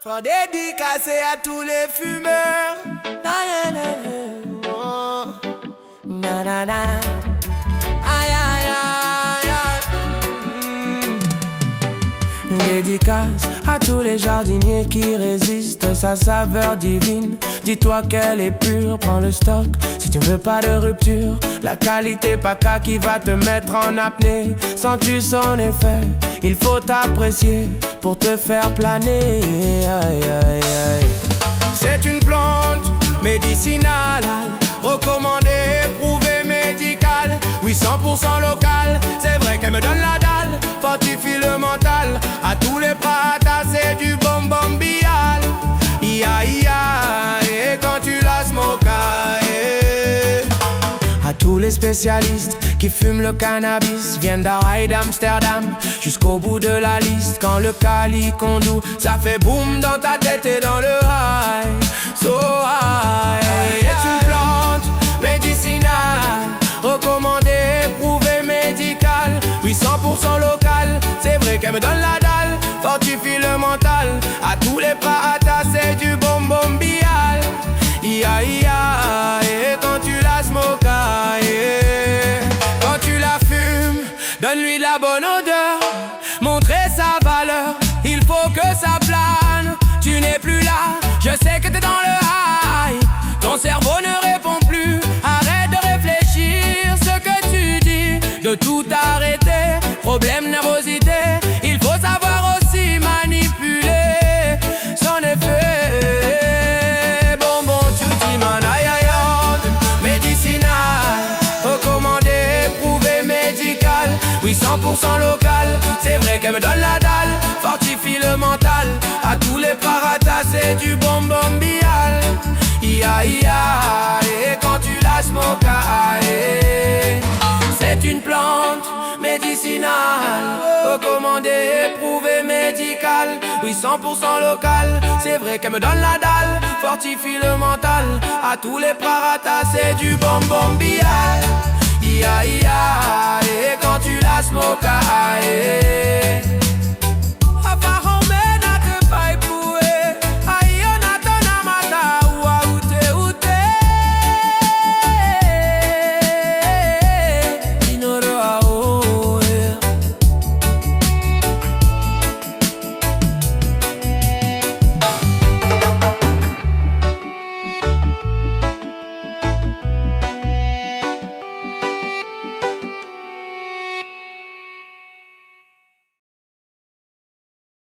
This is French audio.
Faut dédicacer à tous les fumeurs. Oh. Na, na, na. Aïe, aïe, aïe, aïe. Dédicace à tous les jardiniers qui résistent à sa saveur divine. Dis-toi qu'elle est pure, prends le stock si tu veux pas de rupture. La qualité PACA qui va te mettre en apnée. Sens-tu son effet? Il faut t'apprécier pour te faire planer. Aïe, aïe, aïe. C'est une plante médicinale, recommandée, éprouvée, médicale. Oui, 100% local, c'est vrai qu'elle me donne la dalle. Fortifie le mental, à tous les pratas, c'est du bonbon bial. Ia, ia, et quand tu la smoke, à tous les spécialistes qui fument le cannabis, viennent d'Hawaï, d'Amsterdam, jusqu'au bout de la liste. Quand le cali conduit, ça fait boum dans ta tête et dans le high. So high, c'est une plante médicinale, recommandée, éprouvée, médicale. Oui, 100% local, c'est vrai qu'elle me donne la dalle. Fortifie le mental, à tous les pratas, c'est du bonbon bial. Ia, ia, et quand tu la smoke, quand tu la fumes, donne-lui la bonne odeur, montrer sa valeur, il faut que ça plane. Tu n'es plus là, je sais que t'es dans le high. Ton cerveau ne répond plus, arrête de réfléchir ce que tu dis, de tout arrêter, problème, nervosité. Il faut savoir aussi manipuler son effet. Bonbon, tu dis man, aïe aïe aïe. Médicinal, recommandé, éprouvé, médical. Oui, 100% local, c'est vrai qu'elle me donne la dalle. Fortifie le mental, à tous les paratas, c'est du bonbon bial. Ia, ia, et quand tu la smoke, c'est une plante médicinale, recommandée, éprouvée, médicale. Oui, 100% local, c'est vrai qu'elle me donne la dalle. Fortifie le mental, à tous les paratas, c'est du bonbon bial. Ia, ia, et quand tu la smoke,